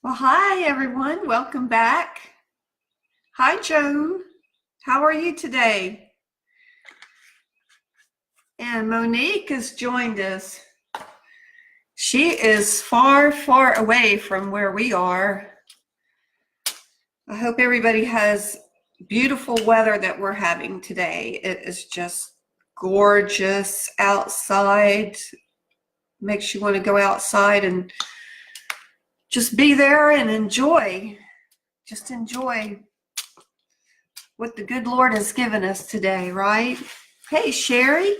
Well, hi everyone. Welcome back. Hi, Joan. How are you today? And Monique has joined us. She is far, far away from where we are. I hope everybody has beautiful weather that we're having today. It is just gorgeous outside. Makes you want to go outside and just be there and enjoy. Just enjoy what the good Lord has given us today, right? Hey, Sherry.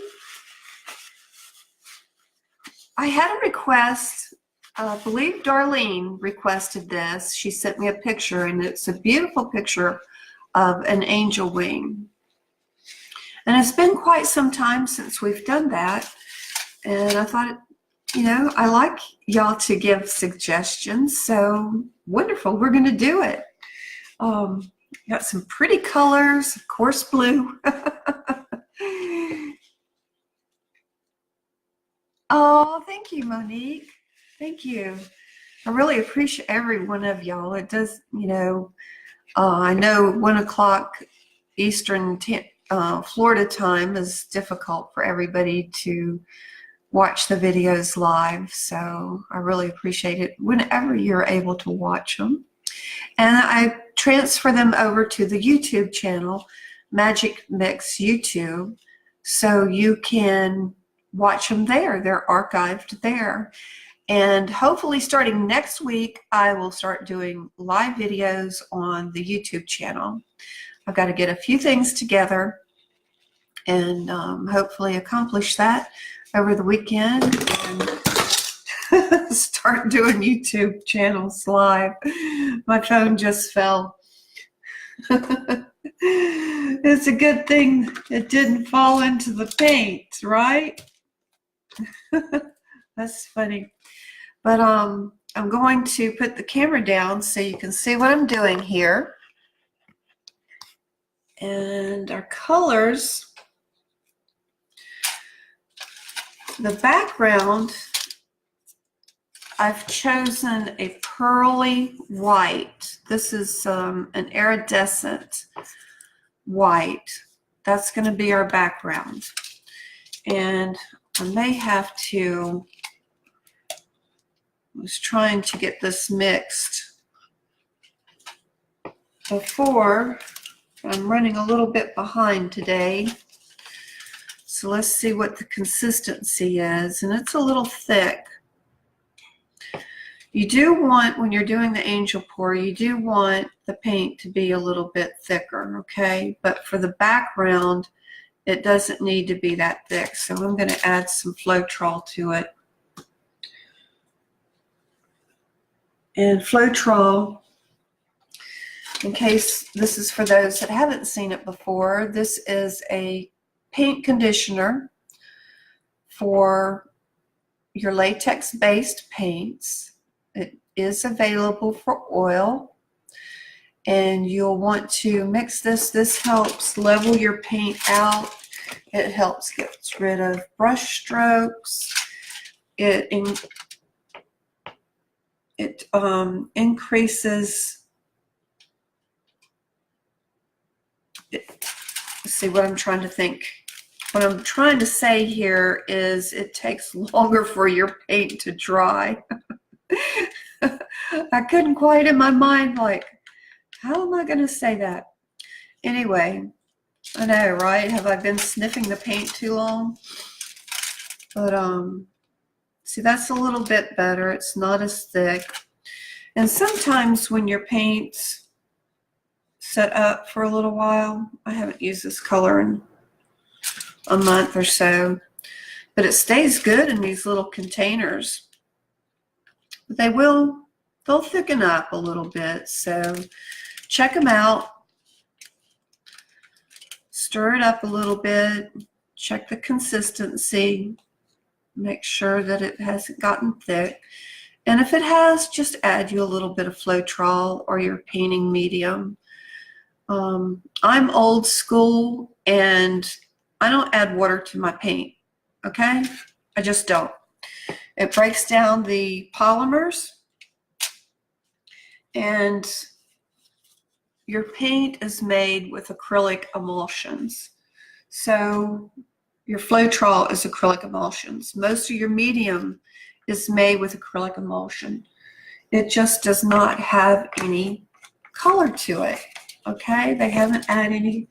I had a request. I believe Darlene requested this. She sent me a picture, and it's a beautiful picture of an angel wing. And it's been quite some time since we've done that. And I thought, I like y'all to give suggestions. So wonderful. We're going to do it. Got some pretty colors, of course, blue. Oh, thank you, Monique. Thank you. I really appreciate every one of y'all. It does, I know 1 o'clock Eastern Florida time is difficult for everybody to watch the videos live. So I really appreciate it whenever you're able to watch them. And I transfer them over to the YouTube channel, MajicMixx YouTube, so you can watch them there. They're archived there. And hopefully starting next week, I will start doing live videos on the YouTube channel. I've got to get a few things together and hopefully accomplish that over the weekend and start doing YouTube channels live. My phone just fell. It's a good thing it didn't fall into the paint, right? That's funny. But I'm going to put the camera down so you can see what I'm doing here. And our colors, the background, I've chosen a pearly white. This is an iridescent white. That's going to be our background. And I may have to, I was trying to get this mixed before. I'm running a little bit behind today. So let's see what the consistency is. And it's a little thick. You do want, when you're doing the angel pour, you do want the paint to be a little bit thicker, okay? But for the background, it doesn't need to be that thick. So I'm going to add some Floetrol to it. And Floetrol, in case this is for those that haven't seen it before, this is a paint conditioner for your latex-based paints. It is available for oil, and you'll want to mix this. This helps level your paint out. It helps get rid of brush strokes. It increases. Let's see what I'm trying to think. What I'm trying to say here is it takes longer for your paint to dry. I couldn't quite in my mind, like, how am I going to say that? Anyway, I know, right? Have I been sniffing the paint too long? But see, that's a little bit better. It's not as thick. And sometimes when your paint's set up for a little while, I haven't used this color in a month or so, but it stays good in these little containers. But they'll thicken up a little bit, so check them out. Stir it up a little bit, check the consistency, make sure that it hasn't gotten thick. And if it has, just add you a little bit of Floetrol or your painting medium. I'm old school and I don't add water to my paint, okay? I just don't. It breaks down the polymers And your paint is made with acrylic emulsions. So your Floetrol is acrylic emulsions. Most of your medium is made with acrylic emulsion. It just does not have any color to it, okay? They haven't added any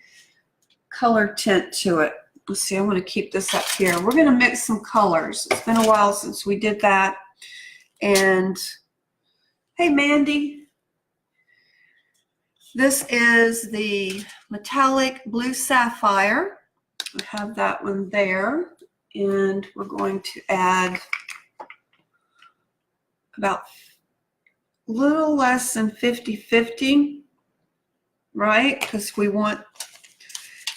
color tint to it. Let's see, I'm going to keep this up here. We're going to mix some colors. It's been a while since we did that. And hey, Mandy. This is the metallic blue sapphire. We have that one there. And we're going to add about a little less than 50-50, right? Because we want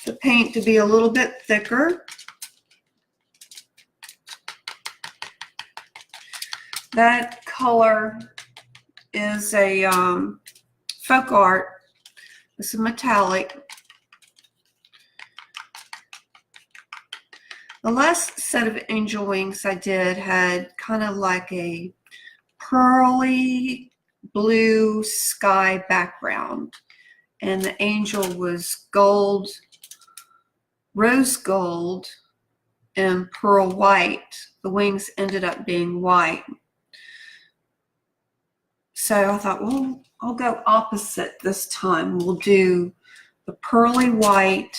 the paint to be a little bit thicker. That color is a folk art. It's a metallic. The last set of angel wings I did had kind of like a pearly blue sky background, and the angel was gold, rose gold, and pearl white. The wings ended up being white. So I thought, well, I'll go opposite this time. We'll do the pearly white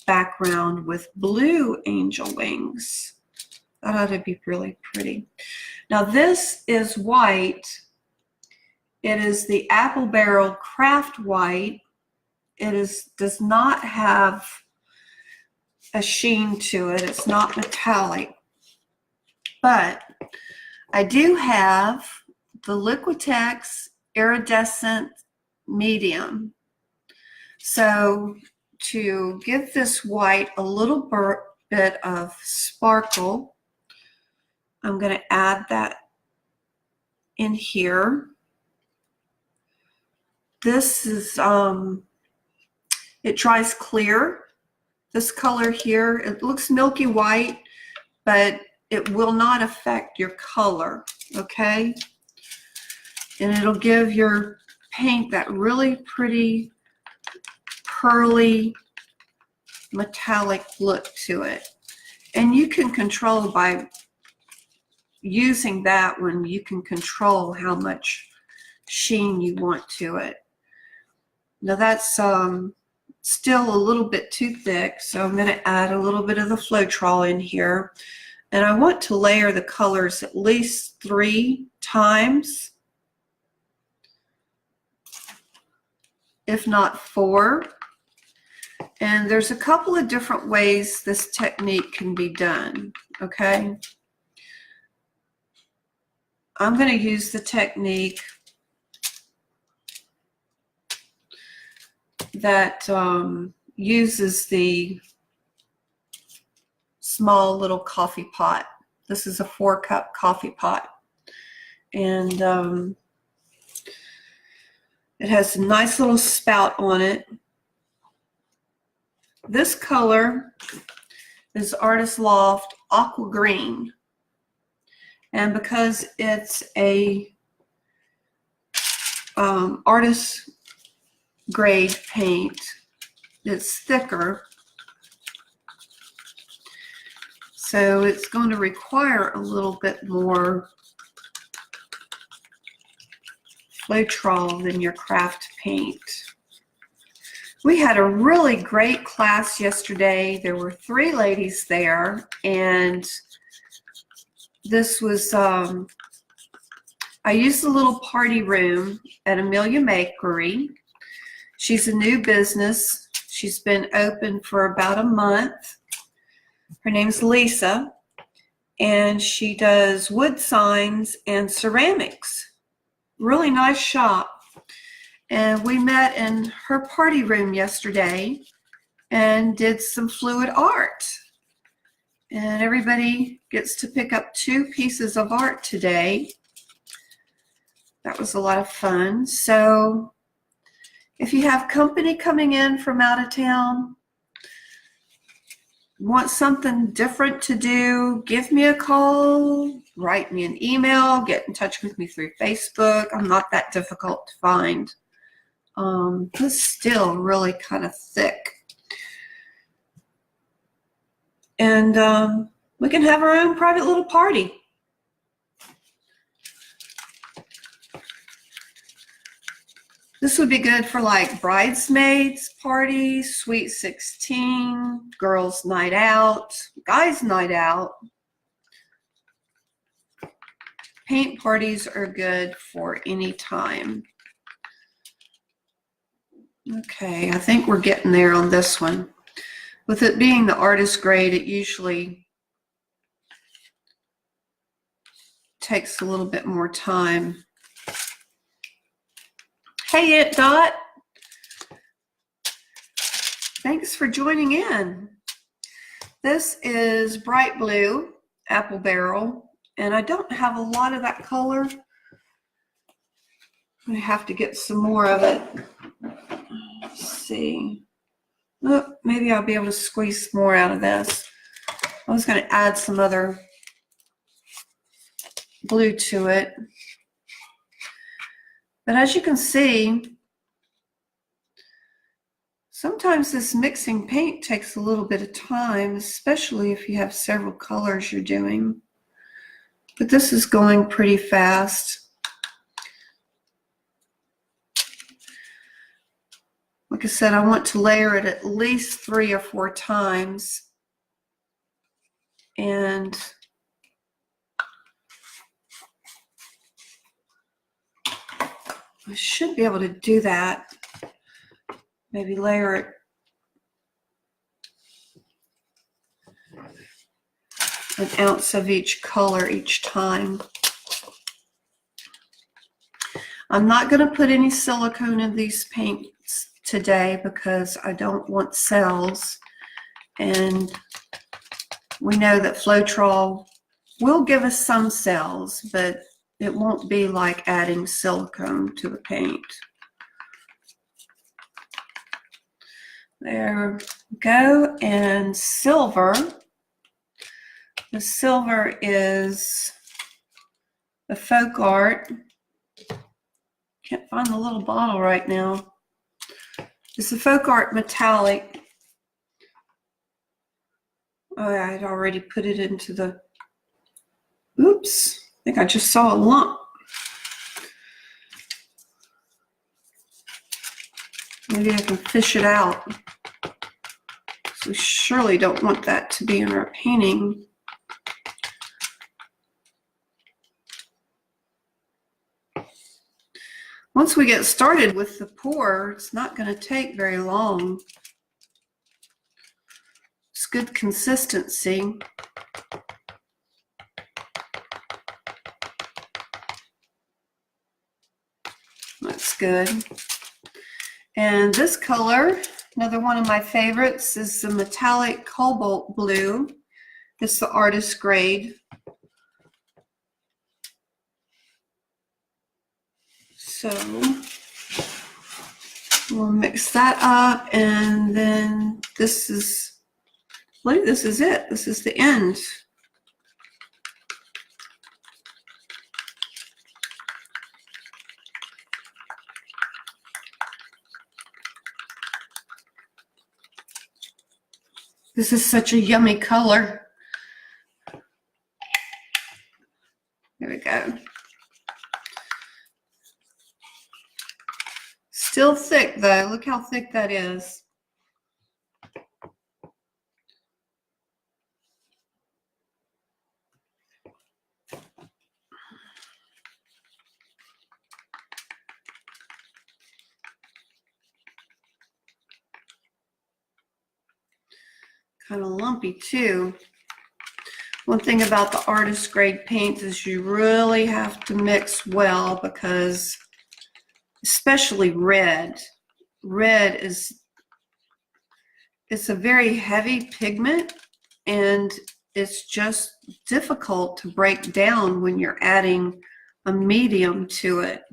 background with blue angel wings. That ought to be really pretty. Now this is white. It is the Apple Barrel Craft White. It does not have a sheen to it. It's not metallic. But I do have the Liquitex Iridescent Medium. So to give this white a little bit of sparkle, I'm going to add that in here. This is, it dries clear. This color here, it looks milky white, but it will not affect your color, okay? And it'll give your paint that really pretty, pearly, metallic look to it. And you can control by using that one, you can control how much sheen you want to it. Now that's still a little bit too thick, so I'm going to add a little bit of the Floetrol in here. And I want to layer the colors at least 3 times, if not 4. And there's a couple of different ways this technique can be done, okay? I'm going to use the technique that uses the small little coffee pot. This is a 4-cup coffee pot. And it has a nice little spout on it. This color is Artist Loft Aqua Green. And because it's a artist grade paint, it's thicker. So it's going to require a little bit more Floetrol than your craft paint. We had a really great class yesterday. There were 3 ladies there, and this was, I used a little party room at Amelia Makery. She's a new business. She's been open for about a month. Her name's Lisa, and she does wood signs and ceramics. Really nice shop. And we met in her party room yesterday and did some fluid art. And everybody gets to pick up 2 pieces of art today. That was a lot of fun. So if you have company coming in from out of town, want something different to do, give me a call, write me an email, get in touch with me through Facebook. I'm not that difficult to find. This is still really kind of thick. And we can have our own private little party. This would be good for like bridesmaids parties, sweet 16, girls' night out, guys' night out. Paint parties are good for any time. Okay, I think we're getting there on this one. With it being the artist grade, it usually takes a little bit more time. Hey, It Dot. Thanks for joining in. This is bright blue, apple barrel, and I don't have a lot of that color. I have to get some more of it. Let's see. Oh, maybe I'll be able to squeeze more out of this. I was going to add some other blue to it. But as you can see, sometimes this mixing paint takes a little bit of time, especially if you have several colors you're doing. But this is going pretty fast. Like I said, I want to layer it at least 3 or 4 times. And I should be able to do that. Maybe layer it an ounce of each color each time. I'm not going to put any silicone in these paints today because I don't want cells. And we know that Floetrol will give us some cells, but it won't be like adding silicone to the paint. There we go. And silver. The silver is the folk art. Can't find the little bottle right now. It's the folk art metallic. Oh, I had already put it into the, oops, I think I just saw a lump. Maybe I can fish it out. So we surely don't want that to be in our painting. Once we get started with the pour, it's not going to take very long. It's good consistency. That's good. And this color, another one of my favorites, is the metallic cobalt blue. It's the artist grade. So we'll mix that up, and then this is, I believe this is it. This is the end. This is such a yummy color. There we go. Still thick though. Look how thick that is. Kind of lumpy too. One thing about the artist grade paints is you really have to mix well, because especially red. Red is, it's a very heavy pigment, and it's just difficult to break down when you're adding a medium to it.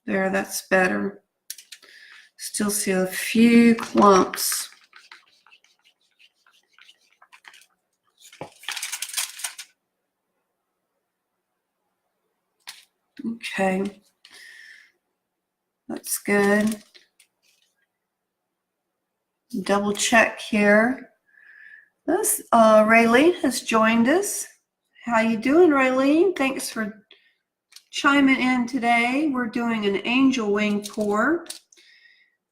There, that's better. Still see a few clumps. Okay, that's good. Double check here. This Raylene has joined us. How you doing, Raylene? Thanks for chiming in today. We're doing an angel wing pour,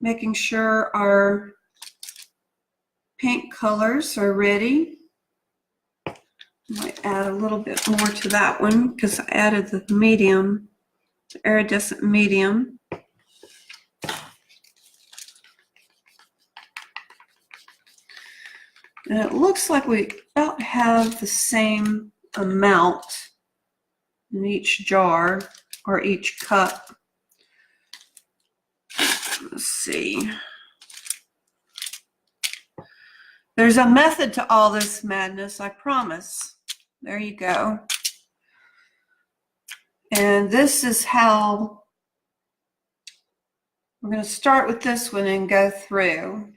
making sure our paint colors are ready. Might add a little bit more to that one because I added the medium, the iridescent medium. And it looks like we about have the same amount in each jar or each cup. Let's see. There's a method to all this madness, I promise. There you go. And this is how we're going to start with this one and go through,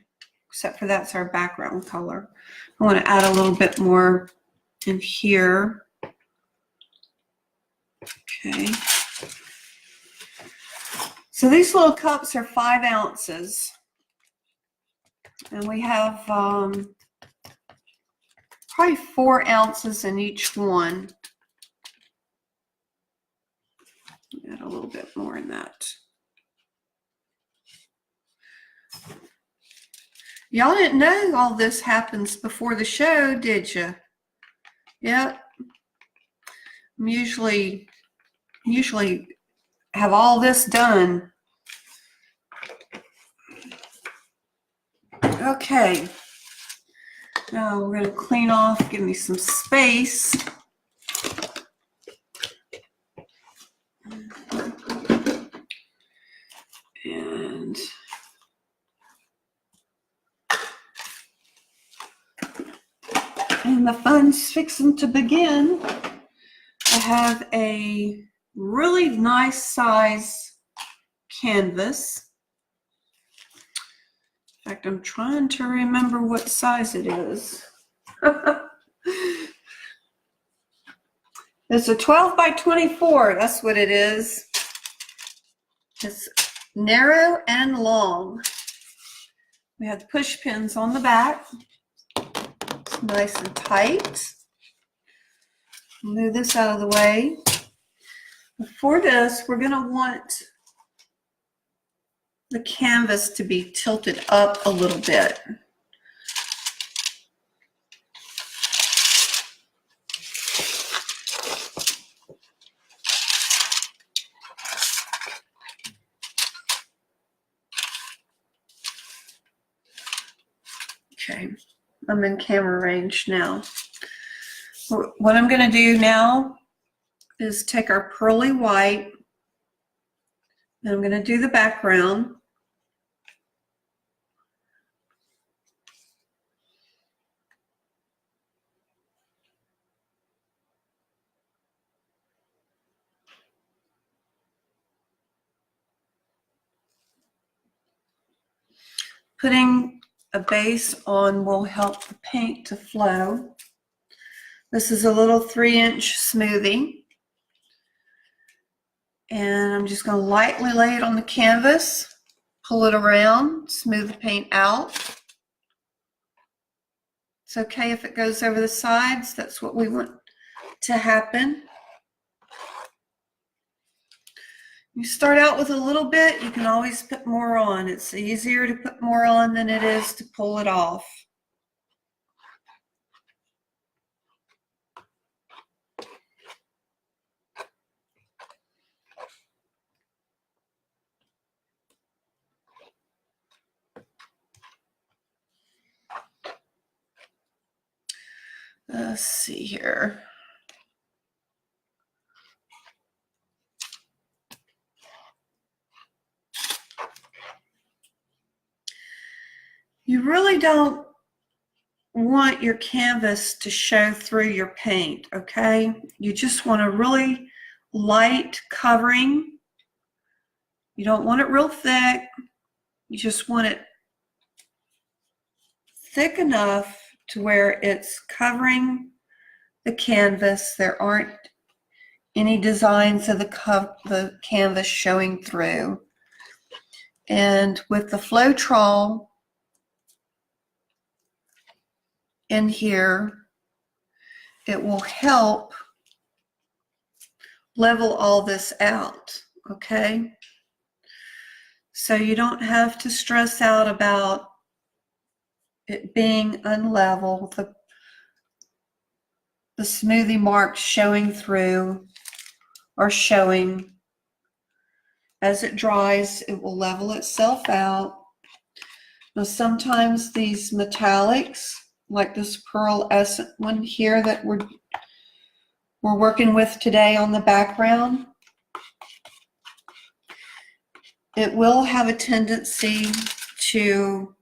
except for that's our background color. I want to add a little bit more in here. Okay. So these little cups are 5 ounces. And we have probably 4 ounces in each one. Add a little bit more in that. Y'all didn't know all this happens before the show, did you? Yep. I'm usually have all this done. Okay. Now we're going to clean off, give me some space. And the fun's fixing to begin. I have a really nice size canvas. In fact, I'm trying to remember what size it is. It's a 12 by 24, that's what it is. It's narrow and long. We have the push pins on the back. It's nice and tight. Move this out of the way. For this, we're going to want the canvas to be tilted up a little bit. Okay, I'm in camera range now. What I'm going to do now is take our pearly white, and I'm going to do the background. Putting a base on will help the paint to flow. This is a little 3-inch smoothie. And I'm just going to lightly lay it on the canvas, pull it around, smooth the paint out. It's okay if it goes over the sides. That's what we want to happen. You start out with a little bit, you can always put more on. It's easier to put more on than it is to pull it off. Let's see here. You really don't want your canvas to show through your paint, okay? You just want a really light covering. You don't want it real thick. You just want it thick enough to where it's covering the canvas. There aren't any designs of the canvas showing through. And with the Floetrol in here, it will help level all this out, okay? So you don't have to stress out about it being unlevel, the smoothie marks showing through or showing. As it dries, it will level itself out. Now sometimes these metallics, like this pearlescent one here that we're working with today on the background, it will have a tendency to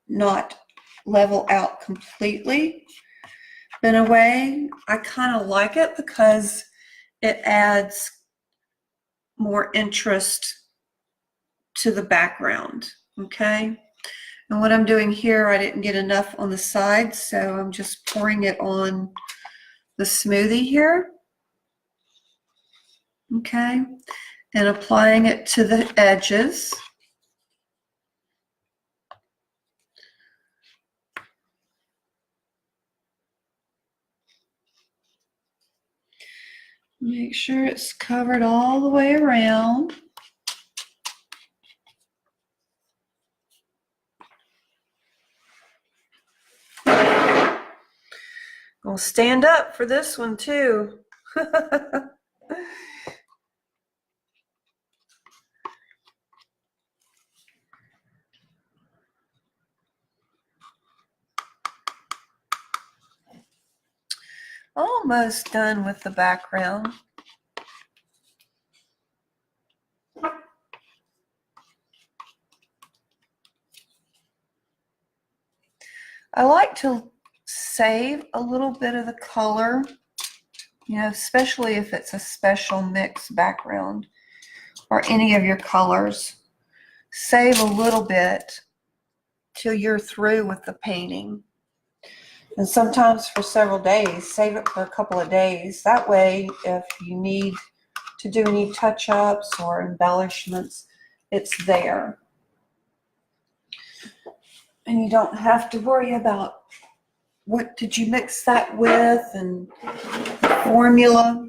not level out completely. In a way, I kind of like it because it adds more interest to the background, okay? And what I'm doing here, I didn't get enough on the sides, so I'm just pouring it on the smoothie here, okay? And applying it to the edges. Make sure it's covered all the way around. Gonna stand up for this one too. Almost done with the background. I like to save a little bit of the color, you know, especially if it's a special mix background or any of your colors. Save a little bit till you're through with the painting. And sometimes for several days, save it for a couple of days. That way, if you need to do any touch-ups or embellishments, it's there. And you don't have to worry about what did you mix that with and the formula.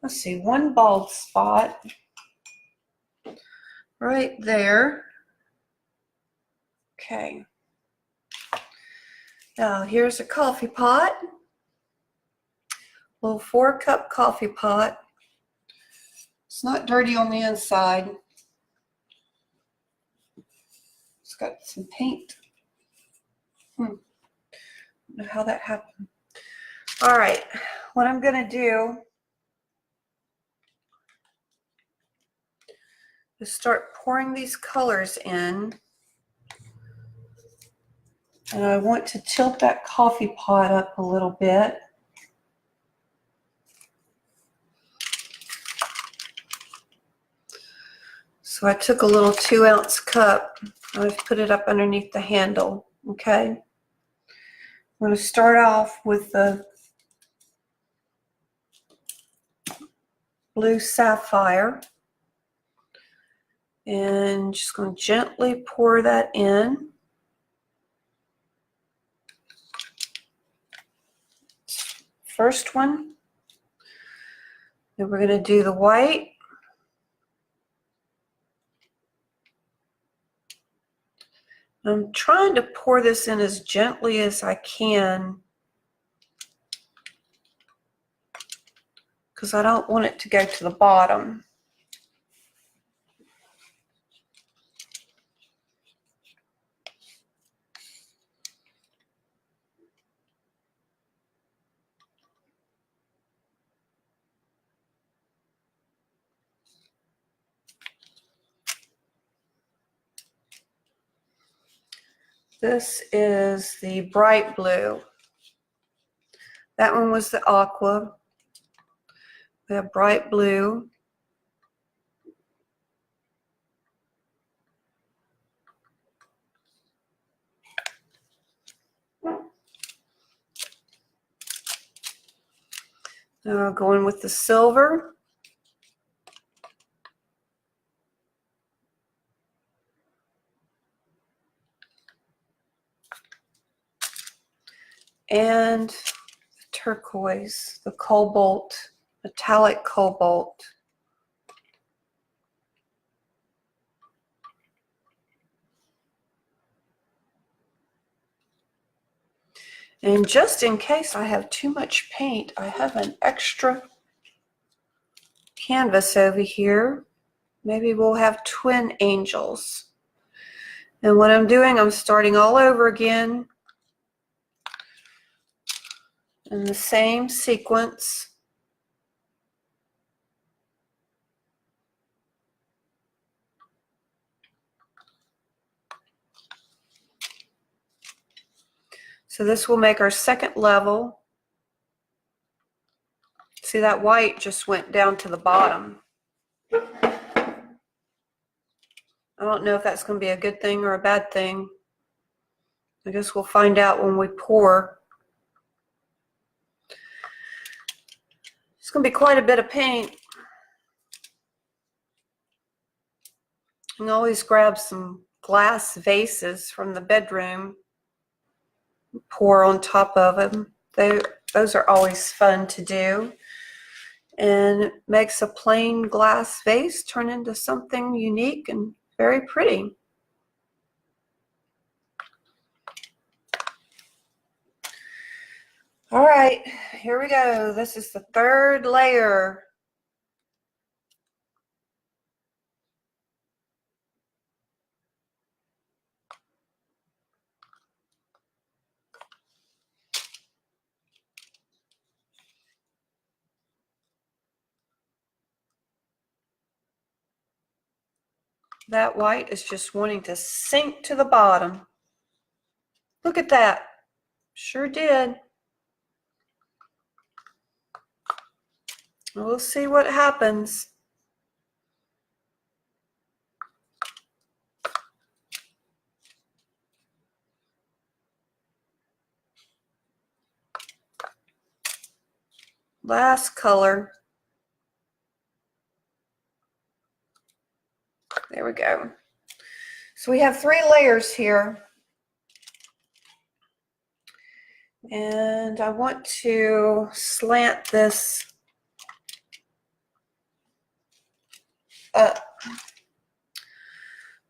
Let's see, one bald spot right there. Okay. Now here's a coffee pot. Little 4-cup coffee pot. It's not dirty on the inside. It's got some paint. I don't know how that happened. All right, what I'm gonna do is start pouring these colors in. And I want to tilt that coffee pot up a little bit. So I took a little 2-ounce cup and I've put it up underneath the handle, okay? I'm going to start off with the blue sapphire and just going to gently pour that in. First one. Then we're going to do the white. I'm trying to pour this in as gently as I can because I don't want it to go to the bottom. This is the bright blue. That one was the aqua. We have bright blue. Going with the silver. And the turquoise, the cobalt, metallic cobalt. And just in case I have too much paint, I have an extra canvas over here. Maybe we'll have twin angels. And what I'm doing, I'm starting all over again in the same sequence. So this will make our second level. See, that white just went down to the bottom. I don't know if that's going to be a good thing or a bad thing. I guess we'll find out when we pour. It's going to be quite a bit of paint. You can always grab some glass vases from the bedroom, pour on top of them. Those are always fun to do. And it makes a plain glass vase turn into something unique and very pretty. All right, here we go. This is the third layer. That white is just wanting to sink to the bottom. Look at that. Sure did. We'll see what happens. Last color. There we go. So we have 3 layers here. And I want to slant this up.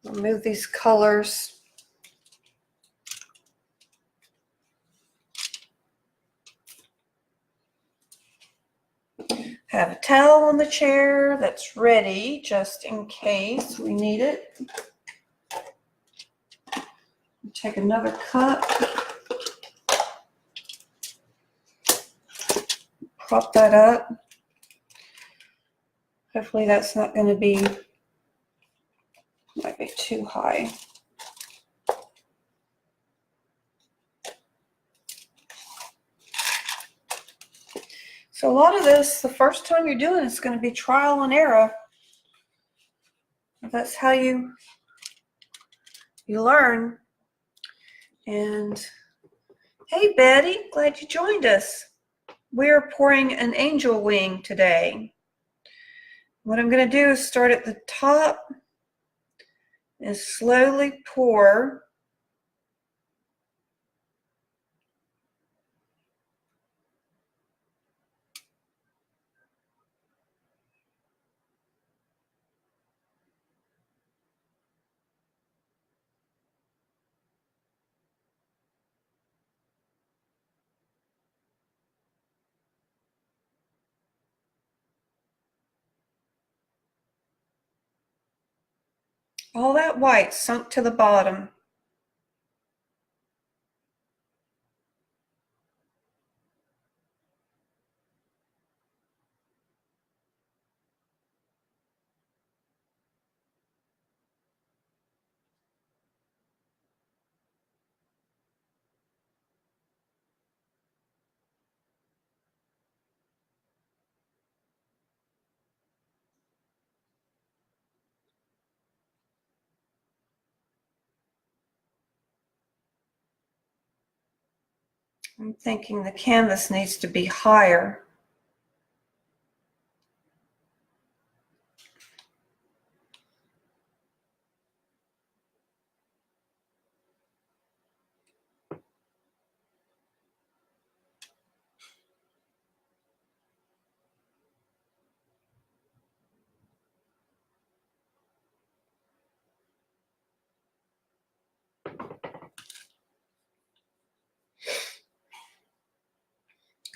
I'll move these colors. Have a towel on the chair that's ready just in case we need it. Take another cup. Prop that up. Hopefully that's not going to be, might be too high. So a lot of this, the first time you're doing it's going to be trial and error. That's how you learn. And hey Betty, glad you joined us. We're pouring an angel wing today. What I'm going to do is start at the top and slowly pour. All that white sunk to the bottom. I'm thinking the canvas needs to be higher.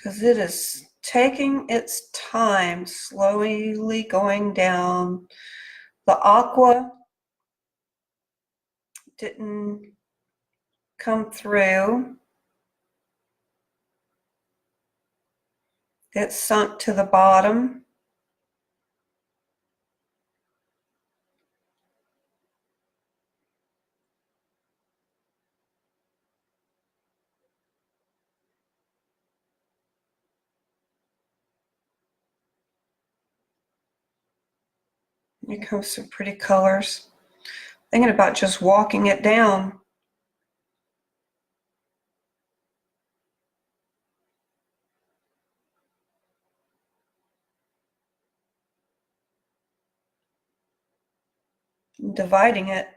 because it is taking its time, slowly going down. The aqua didn't come through. It sunk to the bottom. Here comes some pretty colors. Thinking about just walking it down. Dividing it.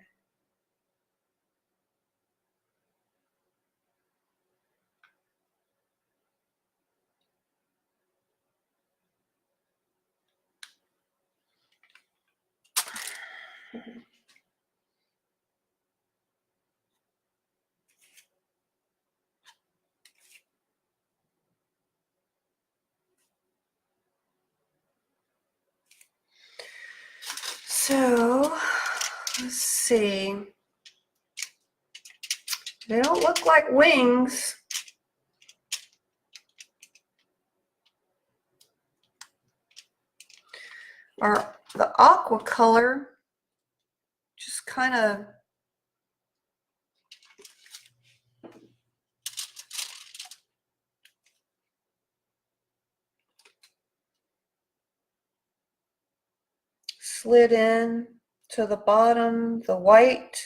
So, let's see. They don't look like wings. Or the aqua color just kind of slid in to the bottom. The white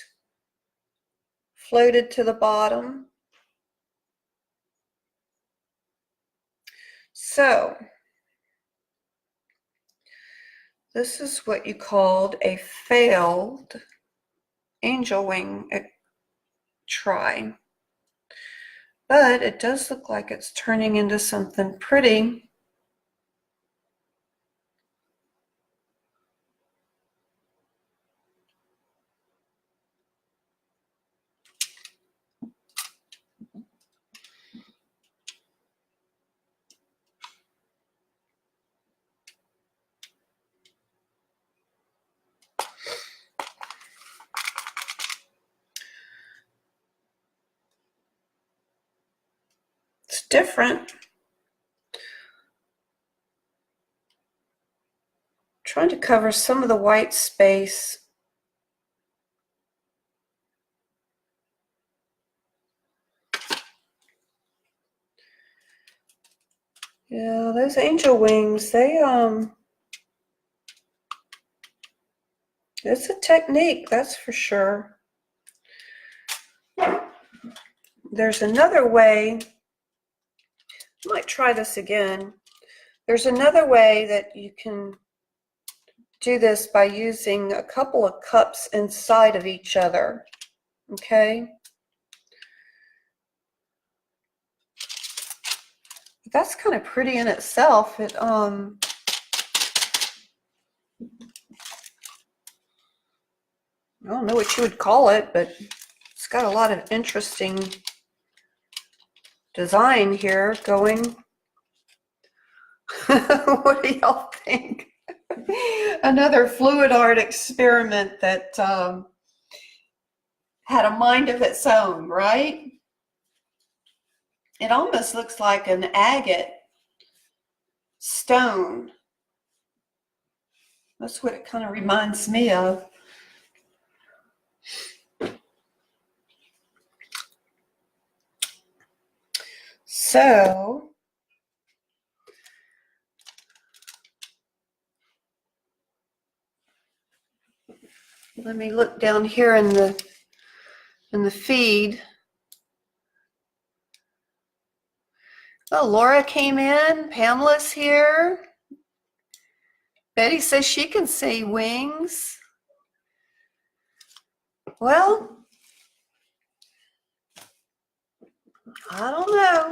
floated to the bottom. So, this is what you called a failed angel wing try. But it does look like it's turning into something pretty. It's different. Trying to cover some of the white space. Yeah, those angel wings, it's a technique, that's for sure. There's another way. I might try this again. There's another way that you can do this by using a couple of cups inside of each other. Okay? That's kind of pretty in itself. I don't know what you would call it, but it's got a lot of interesting design here going. What do y'all think? Another fluid art experiment that had a mind of its own, right? It almost looks like an agate stone. That's what it kind of reminds me of. So, let me look down here in the feed. Oh, Laura came in. Pamela's here. Betty says she can see wings. Well, I don't know.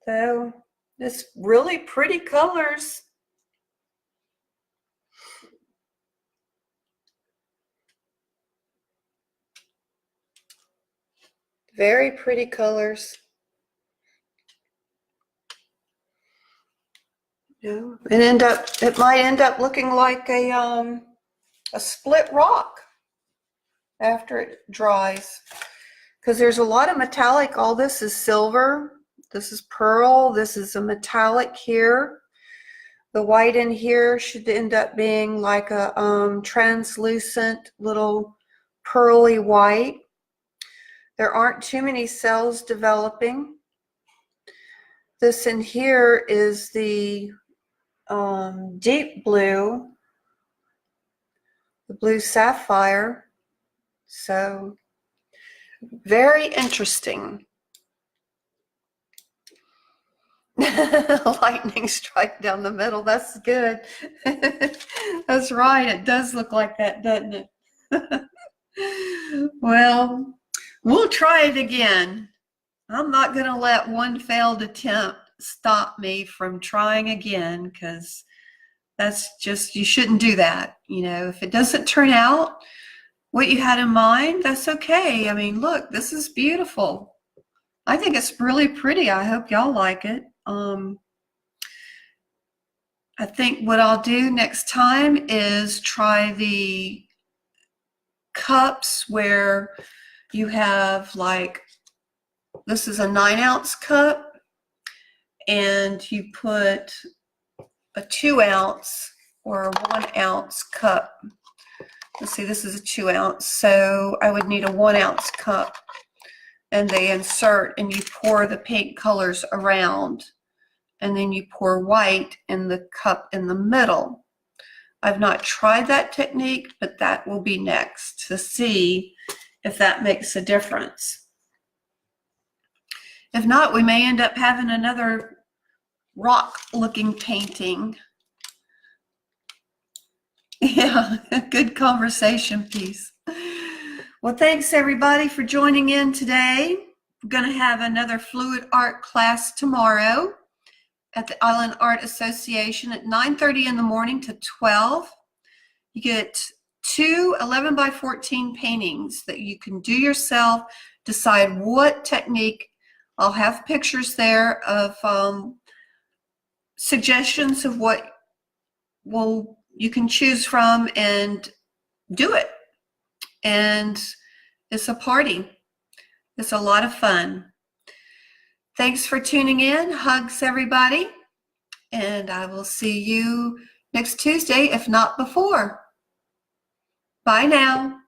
So, it's really pretty colors. Very pretty colors. You know, it might end up looking like a split rock after it dries. Because there's a lot of metallic. All this is silver. This is pearl. This is a metallic here. The white in here should end up being like a translucent little pearly white. There aren't too many cells developing. This in here is the deep blue, the blue sapphire. So very interesting. Lightning strike down the middle. That's good. That's right. It does look like that, doesn't it? Well, we'll try it again. I'm not going to let one failed attempt stop me from trying again, because that's just, you shouldn't do that. You know, if it doesn't turn out what you had in mind, that's okay. I mean, look, this is beautiful. I think it's really pretty. I hope y'all like it. I think what I'll do next time is try the cups where you have, like, this is a 9-ounce cup, and you put a 2-ounce or a 1-ounce cup. Let's see, this is a 2-ounce, so I would need a 1-ounce cup. And they insert, and you pour the pink colors around, and then you pour white in the cup in the middle. I've not tried that technique, but that will be next to see if that makes a difference. If not, we may end up having another rock-looking painting. Yeah, good conversation piece. Well, thanks everybody for joining in today. We're going to have another fluid art class tomorrow at the Island Art Association at 9:30 in the morning to 12. You get 2 11 by 14 paintings that you can do yourself, decide what technique. I'll have pictures there of suggestions of what you can choose from, and do it. And it's a party. It's a lot of fun. Thanks for tuning in. Hugs, everybody. And I will see you next Tuesday, if not before. Bye now.